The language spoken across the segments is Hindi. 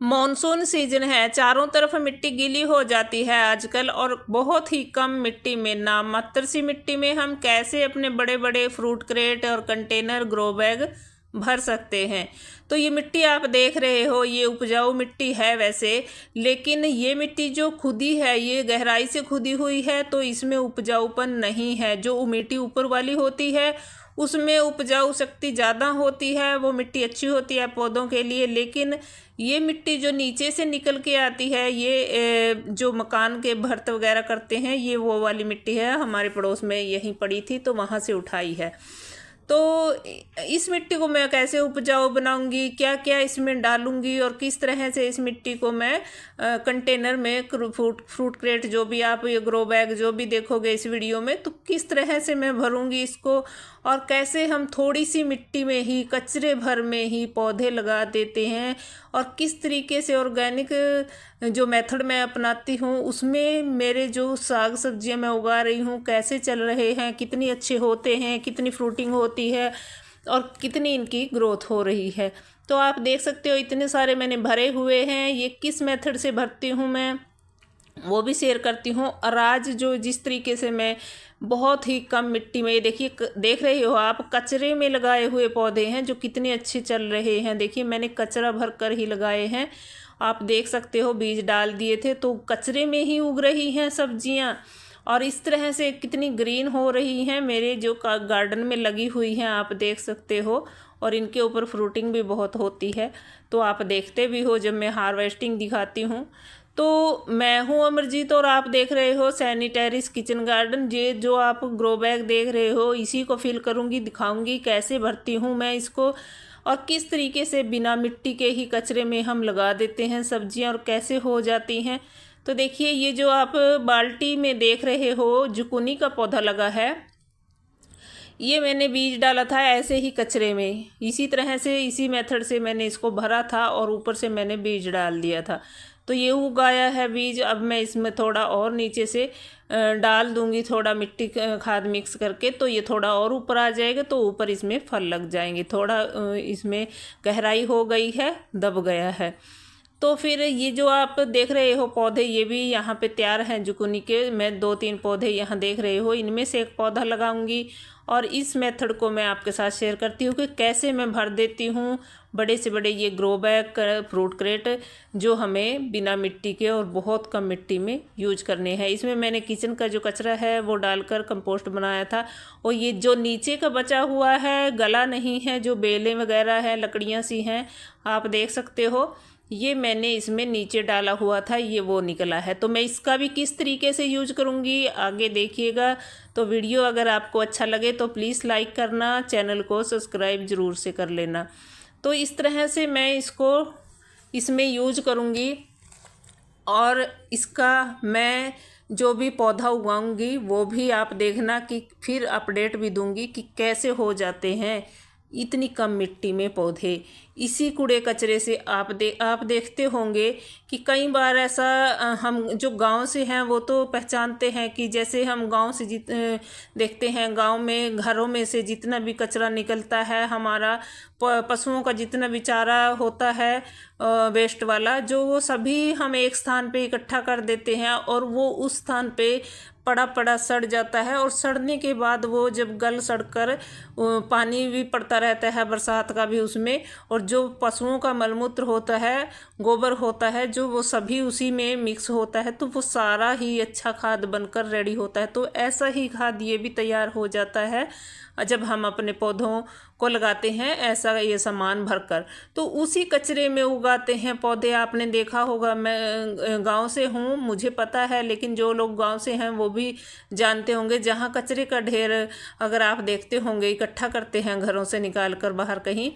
मॉनसून सीजन है, चारों तरफ मिट्टी गीली हो जाती है आजकल, और बहुत ही कम मिट्टी में, नाम मात्र सी मिट्टी में हम कैसे अपने बड़े बड़े फ्रूट क्रेट और कंटेनर, ग्रो बैग भर सकते हैं। तो ये मिट्टी आप देख रहे हो, ये उपजाऊ मिट्टी है वैसे, लेकिन ये मिट्टी जो खुदी है, ये गहराई से खुदी हुई है, तो इसमें उपजाऊपन नहीं है। जो मिट्टी ऊपर वाली होती है उसमें उपजाऊ शक्ति ज़्यादा होती है, वो मिट्टी अच्छी होती है पौधों के लिए। लेकिन ये मिट्टी जो नीचे से निकल के आती है, ये जो मकान के भर्त वगैरह करते हैं, ये वो वाली मिट्टी है। हमारे पड़ोस में यहीं पड़ी थी तो वहाँ से उठाई है। तो इस मिट्टी को मैं कैसे उपजाऊ बनाऊंगी, क्या क्या इसमें डालूंगी, और किस तरह से इस मिट्टी को मैं कंटेनर में, फ्रूट क्रेट, जो भी आप ये ग्रो बैग जो भी देखोगे इस वीडियो में, तो किस तरह से मैं भरूंगी इसको, और कैसे हम थोड़ी सी मिट्टी में ही, कचरे भर में ही पौधे लगा देते हैं, और किस तरीके से ऑर्गेनिक जो मेथड मैं अपनाती हूँ उसमें मेरे जो साग सब्जियाँ मैं उगा रही हूँ कैसे चल रहे हैं, कितनी अच्छे होते हैं, कितनी फ्रूटिंग होती है, और कितनी इनकी ग्रोथ हो रही है। तो आप देख सकते हो इतने सारे मैंने भरे हुए हैं। ये किस मेथड से भरती हूँ मैं वो भी शेयर करती हूँ। और आज जो जिस तरीके से मैं बहुत ही कम मिट्टी में, ये देखिए, देख रहे हो आप, कचरे में लगाए हुए पौधे हैं जो कितने अच्छे चल रहे हैं। देखिए मैंने कचरा भर कर ही लगाए हैं, आप देख सकते हो, बीज डाल दिए थे तो कचरे में ही उग रही हैं सब्जियां, और इस तरह से कितनी ग्रीन हो रही हैं मेरे जो गार्डन में लगी हुई हैं, आप देख सकते हो। और इनके ऊपर फ्रूटिंग भी बहुत होती है, तो आप देखते भी हो जब मैं हार्वेस्टिंग दिखाती हूँ। तो मैं हूँ अमरजीत और आप देख रहे हो सैनिटेरिस किचन गार्डन। ये जो आप ग्रो बैग देख रहे हो, इसी को फिल करूँगी, दिखाऊंगी कैसे भरती हूँ मैं इसको, और किस तरीके से बिना मिट्टी के ही कचरे में हम लगा देते हैं सब्जियां और कैसे हो जाती हैं। तो देखिए ये जो आप बाल्टी में देख रहे हो, जुकुनी का पौधा लगा है, ये मैंने बीज डाला था ऐसे ही कचरे में, इसी तरह से, इसी मेथड से मैंने इसको भरा था और ऊपर से मैंने बीज डाल दिया था। तो ये उगाया है बीज। अब मैं इसमें थोड़ा और नीचे से डाल दूंगी, थोड़ा मिट्टी खाद मिक्स करके, तो ये थोड़ा और ऊपर आ जाएगा, तो ऊपर इसमें फल लग जाएंगे। थोड़ा इसमें गहराई हो गई है, दब गया है। तो फिर ये जो आप देख रहे हो पौधे, ये भी यहाँ पे तैयार हैं जुकुनी के। मैं 2-3 पौधे यहाँ देख रहे हो, इनमें से एक पौधा लगाऊंगी, और इस मेथड को मैं आपके साथ शेयर करती हूँ कि कैसे मैं भर देती हूँ बड़े से बड़े ये ग्रो बैग, फ्रूट क्रेट, जो हमें बिना मिट्टी के और बहुत कम मिट्टी में यूज करने हैं। इसमें मैंने किचन का जो कचरा है वो डालकर कंपोस्ट बनाया था, और ये जो नीचे का बचा हुआ है, गला नहीं है, जो बेलें वगैरह हैं, लकड़ियाँ सी हैं, आप देख सकते हो, ये मैंने इसमें नीचे डाला हुआ था, ये वो निकला है। तो मैं इसका भी किस तरीके से यूज करूँगी आगे देखिएगा। तो वीडियो अगर आपको अच्छा लगे तो प्लीज़ लाइक करना, चैनल को सब्सक्राइब ज़रूर से कर लेना। तो इस तरह से मैं इसको इसमें यूज करूँगी, और इसका मैं जो भी पौधा उगाऊंगी वो भी आप देखना, कि फिर अपडेट भी दूंगी कि कैसे हो जाते हैं इतनी कम मिट्टी में पौधे। इसी कूड़े कचरे से आप देखते होंगे कि कई बार ऐसा, हम जो गांव से हैं वो तो पहचानते हैं कि जैसे हम गांव से देखते हैं, गांव में घरों में से जितना भी कचरा निकलता है, हमारा पशुओं का जितना भी चारा होता है वेस्ट वाला, जो वो सभी हम एक स्थान पे इकट्ठा कर देते हैं, और वो उस स्थान पे पड़ा पड़ा सड़ जाता है। और सड़ने के बाद वो जब गल सड़कर पानी भी पड़ता रहता है बरसात का भी उसमें, और जो पशुओं का मलमूत्र होता है, गोबर होता है, जो वो सभी उसी में मिक्स होता है, तो वो सारा ही अच्छा खाद बनकर रेडी होता है। तो ऐसा ही खाद ये भी तैयार हो जाता है जब हम अपने पौधों को लगाते हैं ऐसा ये सामान भरकर। तो उसी कचरे में उगाते हैं पौधे। आपने देखा होगा, मैं गांव से हूँ, मुझे पता है, लेकिन जो लोग गांव से हैं वो भी जानते होंगे, जहाँ कचरे का ढेर अगर आप देखते होंगे इकट्ठा करते हैं घरों से निकाल कर बाहर कहीं,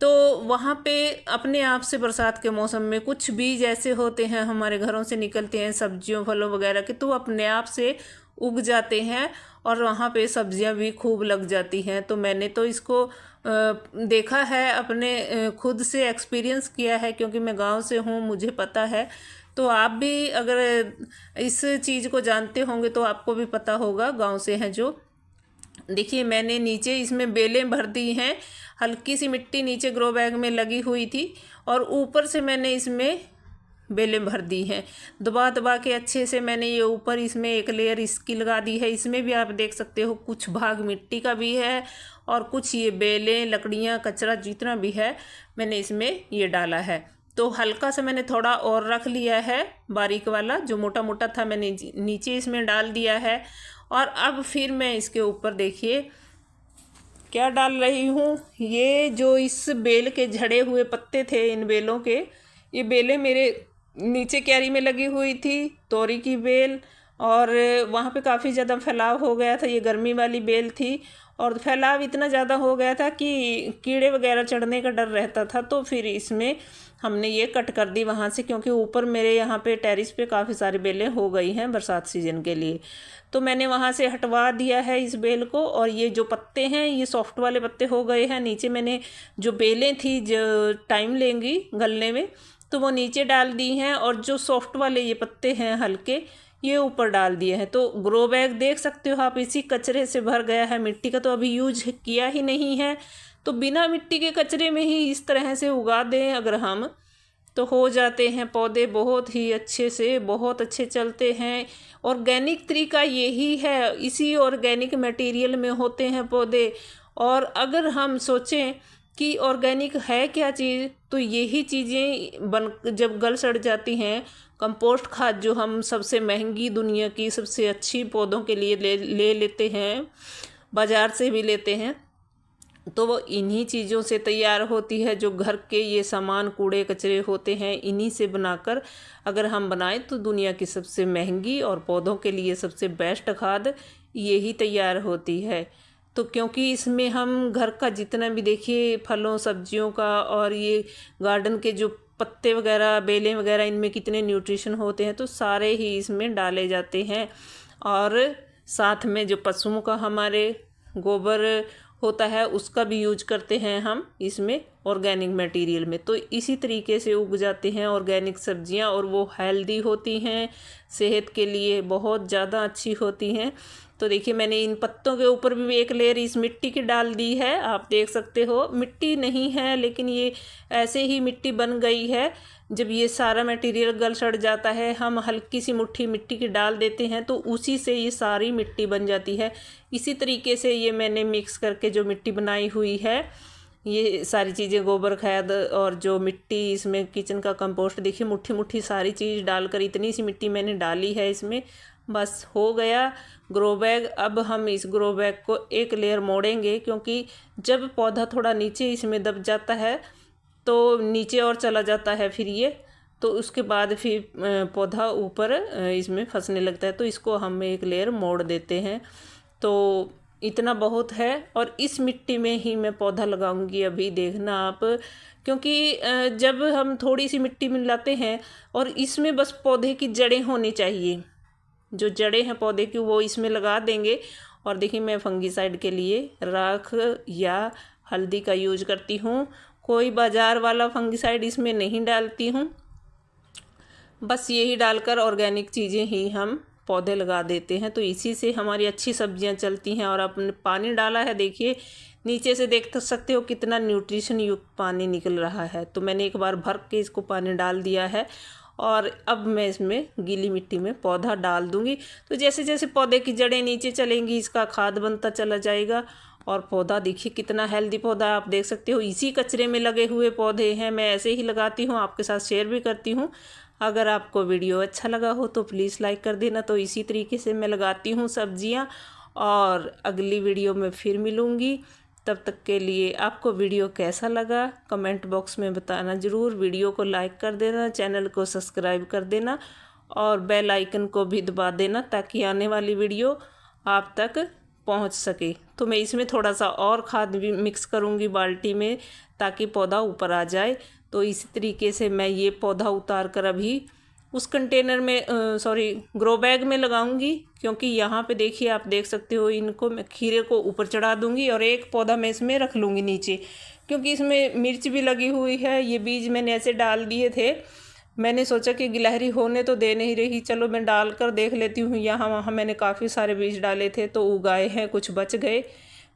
तो वहाँ पे अपने आप से बरसात के मौसम में कुछ बीज ऐसे होते हैं हमारे घरों से निकलते हैं सब्जियों फलों वगैरह के, तो अपने आप से उग जाते हैं, और वहाँ पे सब्जियां भी खूब लग जाती हैं। तो मैंने तो इसको देखा है, अपने खुद से एक्सपीरियंस किया है, क्योंकि मैं गांव से हूँ, मुझे पता है। तो आप भी अगर इस चीज़ को जानते होंगे तो आपको भी पता होगा, गांव से हैं जो, देखिए मैंने नीचे इसमें बेलें भर दी हैं, हल्की सी मिट्टी नीचे ग्रो बैग में लगी हुई थी और ऊपर से मैंने इसमें बेलें भर दी हैं। दबा दबा के अच्छे से मैंने ये ऊपर इसमें एक लेयर इसकी लगा दी है। इसमें भी आप देख सकते हो कुछ भाग मिट्टी का भी है और कुछ ये बेलें, लकड़ियाँ, कचरा जितना भी है मैंने इसमें ये डाला है। तो हल्का सा मैंने थोड़ा और रख लिया है, बारीक वाला जो मोटा मोटा था मैंने नीचे इसमें डाल दिया है। और अब फिर मैं इसके ऊपर देखिए क्या डाल रही हूँ, ये जो इस बेल के झड़े हुए पत्ते थे, इन बेलों के, ये बेलें मेरे नीचे क्यारी में लगी हुई थी, तोरी की बेल, और वहाँ पे काफ़ी ज़्यादा फैलाव हो गया था। ये गर्मी वाली बेल थी और फैलाव इतना ज़्यादा हो गया था कि कीड़े वगैरह चढ़ने का डर रहता था। तो फिर इसमें हमने ये कट कर दी वहाँ से, क्योंकि ऊपर मेरे यहाँ पे टेरिस पे काफ़ी सारी बेलें हो गई हैं बरसात सीजन के लिए। तो मैंने वहाँ से हटवा दिया है इस बेल को। और ये जो पत्ते हैं ये सॉफ्ट वाले पत्ते हो गए हैं। नीचे मैंने जो बेलें थी जो टाइम लेंगी गलने में, तो वो नीचे डाल दी हैं, और जो सॉफ्ट वाले ये पत्ते हैं हल्के, ये ऊपर डाल दिए हैं। तो ग्रो बैग देख सकते हो आप, इसी कचरे से भर गया है। मिट्टी का तो अभी यूज किया ही नहीं है, तो बिना मिट्टी के कचरे में ही इस तरह से उगा दें अगर हम, तो हो जाते हैं पौधे बहुत ही अच्छे से, बहुत अच्छे चलते हैं। ऑर्गेनिक तरीका यही है, इसी ऑर्गेनिक मटेरियल में होते हैं पौधे। और अगर हम सोचें कि ऑर्गेनिक है क्या चीज़, तो यही चीज़ें बन जब गल सड़ जाती हैं, कंपोस्ट खाद जो हम सबसे महंगी, दुनिया की सबसे अच्छी पौधों के लिए ले लेते हैं, बाज़ार से भी लेते हैं, तो वो इन्हीं चीज़ों से तैयार होती है। जो घर के ये सामान कूड़े कचरे होते हैं, इन्हीं से बनाकर अगर हम बनाएं तो दुनिया की सबसे महंगी और पौधों के लिए सबसे बेस्ट खाद यही तैयार होती है। तो क्योंकि इसमें हम घर का जितना भी देखिए फलों सब्जियों का, और ये गार्डन के जो पत्ते वगैरह, बेलें वगैरह, इनमें कितने न्यूट्रिशन होते हैं, तो सारे ही इसमें डाले जाते हैं। और साथ में जो पशुओं का हमारे गोबर होता है उसका भी यूज करते हैं हम इसमें ऑर्गेनिक मटेरियल में। तो इसी तरीके से उग जाते हैं ऑर्गेनिक सब्जियां, और वो हेल्दी होती हैं, सेहत के लिए बहुत ज़्यादा अच्छी होती हैं। तो देखिए मैंने इन पत्तों के ऊपर भी एक लेयर इस मिट्टी की डाल दी है। आप देख सकते हो मिट्टी नहीं है, लेकिन ये ऐसे ही मिट्टी बन गई है। जब ये सारा मटेरियल गल सड़ जाता है, हम हल्की सी मुट्ठी मिट्टी की डाल देते हैं, तो उसी से ये सारी मिट्टी बन जाती है। इसी तरीके से ये मैंने मिक्स करके जो मिट्टी बनाई हुई है, ये सारी चीज़ें, गोबर खाद और जो मिट्टी इसमें किचन का कंपोस्ट, देखिए मुट्ठी मुट्ठी सारी चीज़ डालकर इतनी सी मिट्टी मैंने डाली है इसमें। बस हो गया ग्रो बैग। अब हम इस ग्रो बैग को एक लेयर मोड़ेंगे, क्योंकि जब पौधा थोड़ा नीचे इसमें दब जाता है तो नीचे और चला जाता है फिर ये, तो उसके बाद फिर पौधा ऊपर इसमें फंसने लगता है। तो इसको हम एक लेयर मोड़ देते हैं। तो इतना बहुत है, और इस मिट्टी में ही मैं पौधा लगाऊंगी अभी, देखना आप। क्योंकि जब हम थोड़ी सी मिट्टी मिलाते हैं, और इसमें बस पौधे की जड़ें होनी चाहिए, जो जड़ें हैं पौधे की वो इसमें लगा देंगे। और देखिए मैं फंगीसाइड के लिए राख या हल्दी का यूज करती हूँ, कोई बाज़ार वाला फंगीसाइड इसमें नहीं डालती हूँ। बस यही डालकर ऑर्गेनिक चीज़ें ही हम पौधे लगा देते हैं, तो इसी से हमारी अच्छी सब्जियां चलती हैं। और आपने पानी डाला है, देखिए नीचे से देख सकते हो कितना न्यूट्रिशन युक्त पानी निकल रहा है। तो मैंने एक बार भर के इसको पानी डाल दिया है, और अब मैं इसमें गीली मिट्टी में पौधा डाल दूंगी। तो जैसे जैसे पौधे की जड़ें नीचे चलेंगी, इसका खाद बनता चला जाएगा। और पौधा देखिए कितना हेल्दी पौधा आप देख सकते हो। इसी कचरे में लगे हुए पौधे हैं, मैं ऐसे ही लगाती हूँ, आपके साथ शेयर भी करती हूँ। अगर आपको वीडियो अच्छा लगा हो तो प्लीज़ लाइक कर देना। तो इसी तरीके से मैं लगाती हूँ सब्जियाँ, और अगली वीडियो में फिर मिलूँगी। तब तक के लिए आपको वीडियो कैसा लगा कमेंट बॉक्स में बताना ज़रूर। वीडियो को लाइक कर देना, चैनल को सब्सक्राइब कर देना, और बेल आइकन को भी दबा देना, ताकि आने वाली वीडियो आप तक पहुंच सके। तो मैं इसमें थोड़ा सा और खाद भी मिक्स करूंगी बाल्टी में, ताकि पौधा ऊपर आ जाए। तो इसी तरीके से मैं ये पौधा उतार कर अभी उस कंटेनर में ग्रो बैग में लगाऊंगी। क्योंकि यहाँ पे देखिए आप देख सकते हो, इनको मैं खीरे को ऊपर चढ़ा दूंगी, और एक पौधा मैं इसमें रख लूँगी नीचे, क्योंकि इसमें मिर्च भी लगी हुई है। ये बीज मैंने ऐसे डाल दिए थे मैंने सोचा कि गिलहरी होने तो दे नहीं रही, चलो मैं डाल कर देख लेती हूँ। यहाँ वहाँ मैंने काफ़ी सारे बीज डाले थे तो उगाए हैं, कुछ बच गए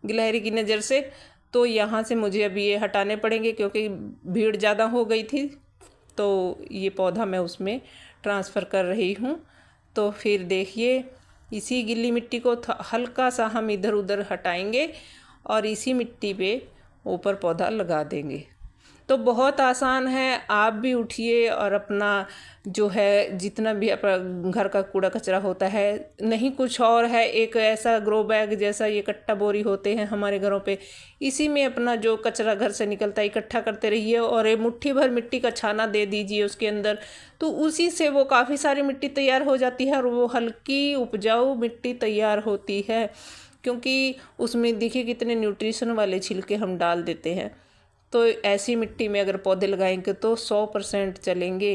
गिलहरी की नज़र से। तो यहाँ से मुझे अभी ये हटाने पड़ेंगे क्योंकि भीड़ ज़्यादा हो गई थी। तो ये पौधा मैं उसमें ट्रांसफ़र कर रही हूँ। तो फिर देखिए इसी गीली मिट्टी को हल्का सा हम इधर उधर हटाएंगे और इसी मिट्टी पे ऊपर पौधा लगा देंगे। तो बहुत आसान है, आप भी उठिए और अपना जो है जितना भी अपना घर का कूड़ा कचरा होता है, नहीं कुछ और है, एक ऐसा ग्रो बैग जैसा ये कट्टा बोरी होते हैं हमारे घरों पे, इसी में अपना जो कचरा घर से निकलता है इकट्ठा करते रहिए और एक मुट्ठी भर मिट्टी का छाना दे दीजिए उसके अंदर। तो उसी से वो काफ़ी सारी मिट्टी तैयार हो जाती है और वो हल्की उपजाऊ मिट्टी तैयार होती है, क्योंकि उसमें देखिए कितने न्यूट्रिशन वाले छिलके हम डाल देते हैं। तो ऐसी मिट्टी में अगर पौधे लगाएंगे तो 100% चलेंगे।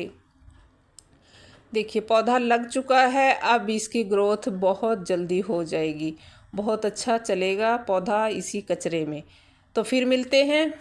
देखिए पौधा लग चुका है, अब इसकी ग्रोथ बहुत जल्दी हो जाएगी, बहुत अच्छा चलेगा पौधा इसी कचरे में। तो फिर मिलते हैं।